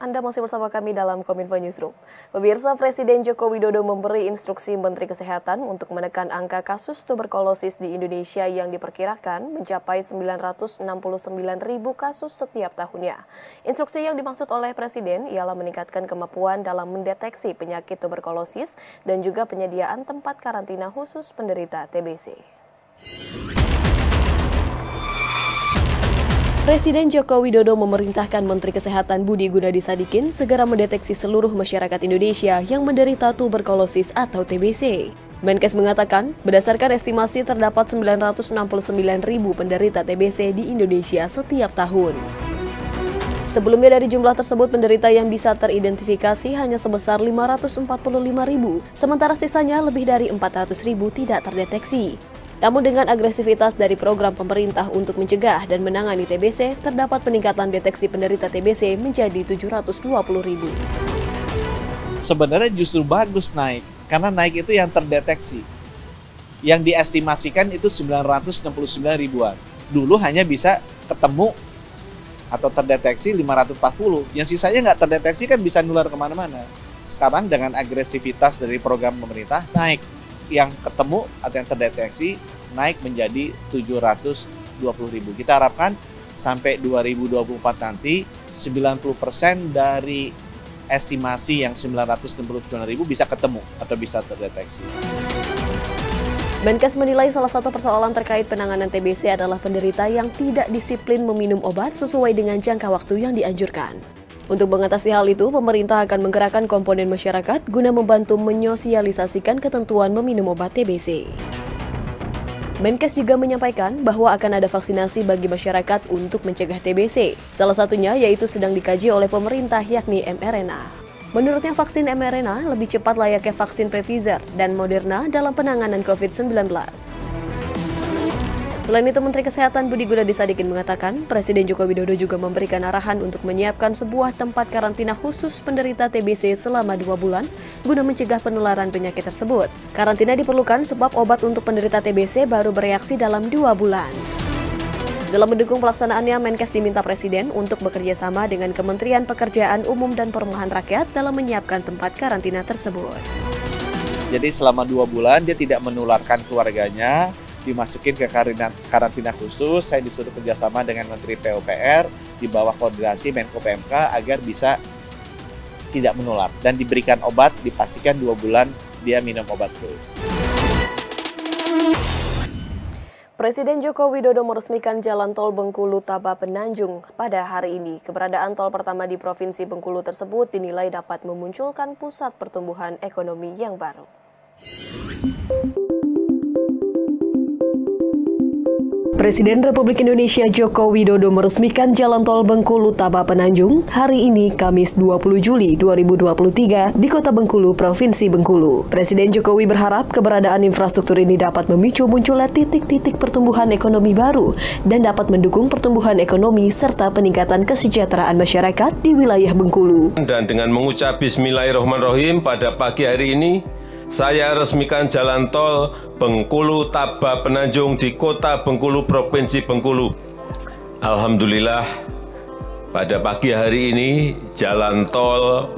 Anda masih bersama kami dalam Kominfo Newsroom. Pemirsa, Presiden Joko Widodo memberi instruksi Menteri Kesehatan untuk menekan angka kasus tuberkulosis di Indonesia yang diperkirakan mencapai 969.000 kasus setiap tahunnya. Instruksi yang dimaksud oleh Presiden ialah meningkatkan kemampuan dalam mendeteksi penyakit tuberkulosis dan juga penyediaan tempat karantina khusus penderita TBC. Presiden Joko Widodo memerintahkan Menteri Kesehatan Budi Gunadisadikin segera mendeteksi seluruh masyarakat Indonesia yang menderita tuberkulosis atau TBC. Menkes mengatakan, berdasarkan estimasi terdapat 969.000 penderita TBC di Indonesia setiap tahun. Sebelumnya dari jumlah tersebut penderita yang bisa teridentifikasi hanya sebesar 545.000, sementara sisanya lebih dari 400.000 tidak terdeteksi. Namun dengan agresivitas dari program pemerintah untuk mencegah dan menangani TBC, terdapat peningkatan deteksi penderita TBC menjadi 720.000. Sebenarnya justru bagus naik, karena naik itu yang terdeteksi. Yang diestimasikan itu 969 ribuan. Dulu hanya bisa ketemu atau terdeteksi 540, yang sisanya nggak terdeteksi kan bisa nular kemana-mana. Sekarang dengan agresivitas dari program pemerintah, naik. Yang ketemu atau yang terdeteksi naik menjadi 720.000. Kita harapkan sampai 2024 nanti 90% dari estimasi yang 969.000 bisa ketemu atau bisa terdeteksi. Menkes menilai salah satu persoalan terkait penanganan TBC adalah penderita yang tidak disiplin meminum obat sesuai dengan jangka waktu yang dianjurkan. Untuk mengatasi hal itu, pemerintah akan menggerakkan komponen masyarakat guna membantu menyosialisasikan ketentuan meminum obat TBC. Menkes juga menyampaikan bahwa akan ada vaksinasi bagi masyarakat untuk mencegah TBC. Salah satunya yaitu sedang dikaji oleh pemerintah yakni mRNA. Menurutnya vaksin mRNA lebih cepat layaknya vaksin Pfizer dan Moderna dalam penanganan COVID-19. Selain itu, Menteri Kesehatan Budi Gunadisadikin mengatakan, Presiden Joko Widodo juga memberikan arahan untuk menyiapkan sebuah tempat karantina khusus penderita TBC selama 2 bulan guna mencegah penularan penyakit tersebut. Karantina diperlukan sebab obat untuk penderita TBC baru bereaksi dalam 2 bulan. Dalam mendukung pelaksanaannya, Menkes diminta Presiden untuk bekerja sama dengan Kementerian Pekerjaan Umum dan Perumahan Rakyat dalam menyiapkan tempat karantina tersebut. Jadi selama 2 bulan dia tidak menularkan keluarganya, dimasukin ke karantina khusus. Saya disuruh kerjasama dengan Menteri PUPR di bawah koordinasi Menko PMK agar bisa tidak menular dan diberikan obat, dipastikan 2 bulan dia minum obat terus. Presiden Joko Widodo meresmikan jalan tol Bengkulu-Taba Penanjung pada hari ini. Keberadaan tol pertama di Provinsi Bengkulu tersebut dinilai dapat memunculkan pusat pertumbuhan ekonomi yang baru. Presiden Republik Indonesia Joko Widodo meresmikan jalan tol Bengkulu-Taba Penanjung hari ini Kamis 20 Juli 2023 di Kota Bengkulu, Provinsi Bengkulu. Presiden Jokowi berharap keberadaan infrastruktur ini dapat memicu munculnya titik-titik pertumbuhan ekonomi baru dan dapat mendukung pertumbuhan ekonomi serta peningkatan kesejahteraan masyarakat di wilayah Bengkulu. Dan dengan mengucap Bismillahirrahmanirrahim pada pagi hari ini, saya resmikan jalan tol Bengkulu-Taba Penanjung di Kota Bengkulu, Provinsi Bengkulu. Alhamdulillah, pada pagi hari ini jalan tol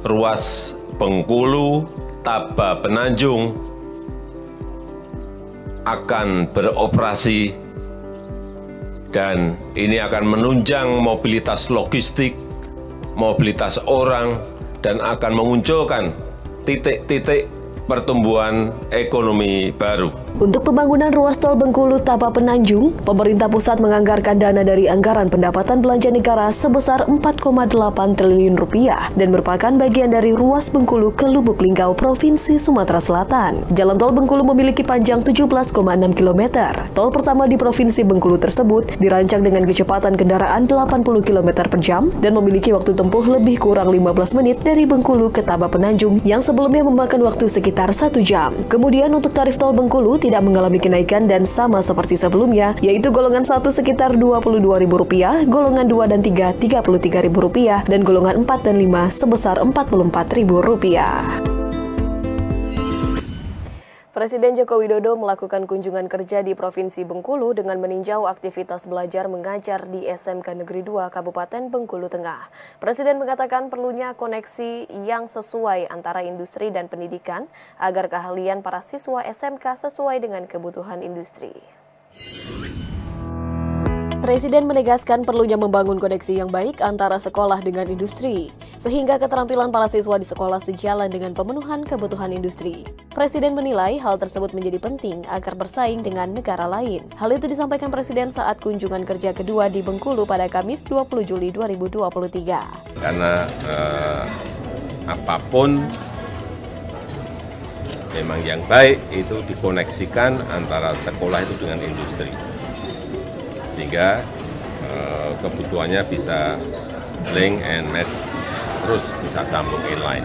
ruas Bengkulu-Taba Penanjung akan beroperasi dan ini akan menunjang mobilitas logistik, mobilitas orang, dan akan memunculkan titik-titik pertumbuhan ekonomi baru. Untuk pembangunan ruas tol Bengkulu-Taba Penanjung, pemerintah pusat menganggarkan dana dari anggaran pendapatan belanja negara sebesar 4,8 triliun rupiah dan merupakan bagian dari ruas Bengkulu ke Lubuk Linggau, Provinsi Sumatera Selatan. Jalan tol Bengkulu memiliki panjang 17,6 km. Tol pertama di Provinsi Bengkulu tersebut dirancang dengan kecepatan kendaraan 80 km per jam dan memiliki waktu tempuh lebih kurang 15 menit dari Bengkulu ke Taba Penanjung yang sebelumnya memakan waktu sekitar 1 jam. Kemudian untuk tarif tol Bengkulu tidak mengalami kenaikan dan sama seperti sebelumnya, yaitu golongan 1 sekitar Rp22.000, golongan 2 dan 3 Rp33.000, dan golongan 4 dan 5 sebesar Rp44.000. Presiden Joko Widodo melakukan kunjungan kerja di Provinsi Bengkulu dengan meninjau aktivitas belajar mengajar di SMK Negeri 2 Kabupaten Bengkulu Tengah. Presiden mengatakan perlunya koneksi yang sesuai antara industri dan pendidikan agar keahlian para siswa SMK sesuai dengan kebutuhan industri. Presiden menegaskan perlunya membangun koneksi yang baik antara sekolah dengan industri, sehingga keterampilan para siswa di sekolah sejalan dengan pemenuhan kebutuhan industri. Presiden menilai hal tersebut menjadi penting agar bersaing dengan negara lain. Hal itu disampaikan Presiden saat kunjungan kerja kedua di Bengkulu pada Kamis 20 Juli 2023. Karena apapun memang yang baik itu dikoneksikan antara sekolah itu dengan industri. Sehingga kebutuhannya bisa link and match, terus bisa sambung inline.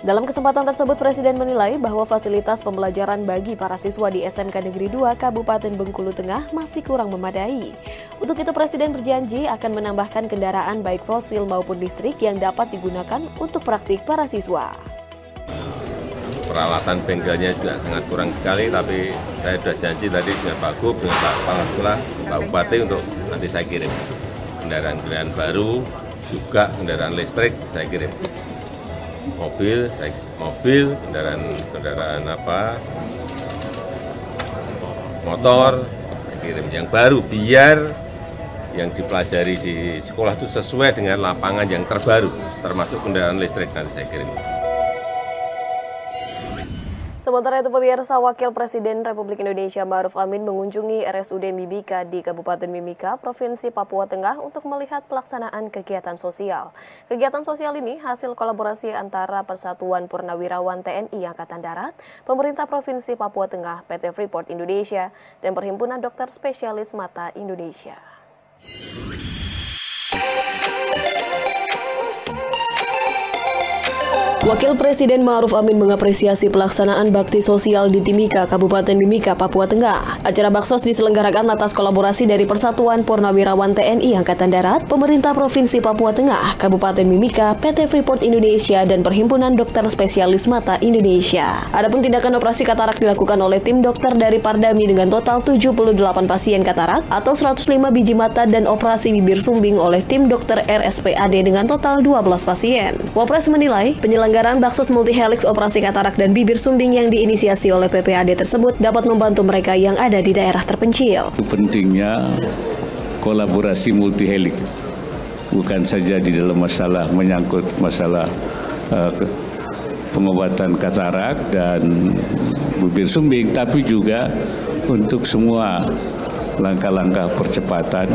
Dalam kesempatan tersebut, Presiden menilai bahwa fasilitas pembelajaran bagi para siswa di SMK Negeri 2 Kabupaten Bengkulu Tengah masih kurang memadai. Untuk itu, Presiden berjanji akan menambahkan kendaraan baik fosil maupun listrik yang dapat digunakan untuk praktik para siswa. Peralatan bengkelnya juga sangat kurang sekali, tapi saya sudah janji tadi dengan Pak Gub, dengan Pak Kepala Sekolah, Pak Bupati untuk nanti saya kirim kendaraan-kendaraan baru, juga kendaraan listrik saya kirim. Mobil, kendaraan motor, saya kirim yang baru, biar yang dipelajari di sekolah itu sesuai dengan lapangan yang terbaru, termasuk kendaraan listrik nanti saya kirim. Sementara itu, pemirsa, Wakil Presiden Republik Indonesia Ma'ruf Amin mengunjungi RSUD Mimika di Kabupaten Mimika, Provinsi Papua Tengah untuk melihat pelaksanaan kegiatan sosial. Kegiatan sosial ini hasil kolaborasi antara Persatuan Purnawirawan TNI Angkatan Darat, Pemerintah Provinsi Papua Tengah, PT Freeport Indonesia, dan Perhimpunan Dokter Spesialis Mata Indonesia. Wakil Presiden Ma'ruf Amin mengapresiasi pelaksanaan bakti sosial di Timika, Kabupaten Mimika, Papua Tengah. Acara baksos diselenggarakan atas kolaborasi dari Persatuan Purnawirawan TNI Angkatan Darat, Pemerintah Provinsi Papua Tengah, Kabupaten Mimika, PT Freeport Indonesia, dan Perhimpunan Dokter Spesialis Mata Indonesia. Adapun tindakan operasi katarak dilakukan oleh tim dokter dari Pardami dengan total 78 pasien katarak atau 105 biji mata dan operasi bibir sumbing oleh tim dokter RSPAD dengan total 12 pasien. Wapres menilai penyelenggaraan baksos multihelix operasi katarak dan bibir sumbing yang diinisiasi oleh PPAD tersebut dapat membantu mereka yang ada di daerah terpencil. Pentingnya kolaborasi multihelix, bukan saja di dalam masalah menyangkut masalah pengobatan katarak dan bibir sumbing, tapi juga untuk semua langkah-langkah percepatan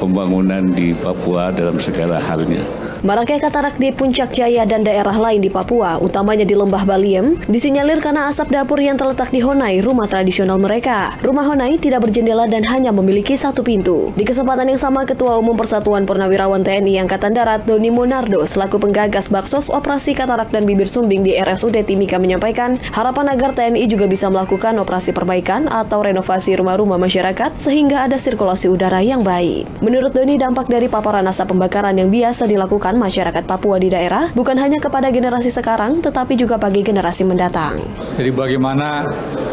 pembangunan di Papua dalam segala halnya. Maraknya katarak di Puncak Jaya dan daerah lain di Papua, utamanya di Lembah Baliem, disinyalir karena asap dapur yang terletak di Honai, rumah tradisional mereka. Rumah Honai tidak berjendela dan hanya memiliki satu pintu. Di kesempatan yang sama, Ketua Umum Persatuan Purnawirawan TNI Angkatan Darat, Doni Monardo, selaku penggagas baksos operasi katarak dan bibir sumbing di RSUD Timika menyampaikan harapan agar TNI juga bisa melakukan operasi perbaikan atau renovasi rumah-rumah masyarakat sehingga ada sirkulasi udara yang baik. Menurut Doni, dampak dari paparan asap pembakaran yang biasa dilakukan masyarakat Papua di daerah bukan hanya kepada generasi sekarang, tetapi juga bagi generasi mendatang. Jadi bagaimana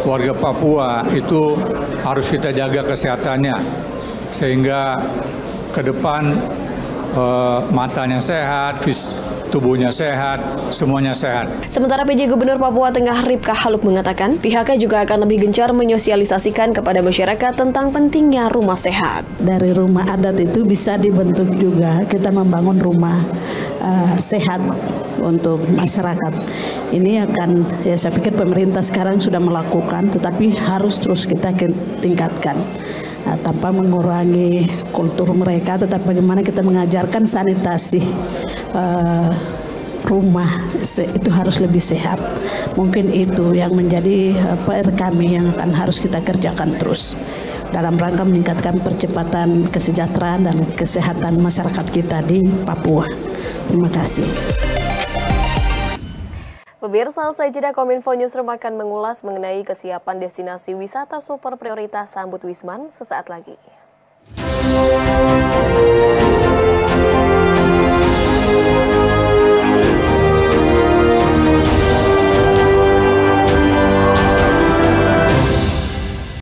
warga Papua itu harus kita jaga kesehatannya, sehingga ke depan matanya sehat, tubuhnya sehat, semuanya sehat. Sementara PJ Gubernur Papua Tengah Ripka Haluk mengatakan pihaknya juga akan lebih gencar menyosialisasikan kepada masyarakat tentang pentingnya rumah sehat. Dari rumah adat itu bisa dibentuk juga kita membangun rumah sehat untuk masyarakat. Ini akan, ya saya pikir pemerintah sekarang sudah melakukan, tetapi harus terus kita tingkatkan. Tanpa mengurangi kultur mereka, tetap bagaimana kita mengajarkan sanitasi rumah itu harus lebih sehat. Mungkin itu yang menjadi PR kami yang akan harus kita kerjakan terus dalam rangka meningkatkan percepatan kesejahteraan dan kesehatan masyarakat kita di Papua. Terima kasih. Pemirsa, usai jeda Kominfo Newsroom akan mengulas mengenai kesiapan destinasi wisata super prioritas Sambut Wisman sesaat lagi.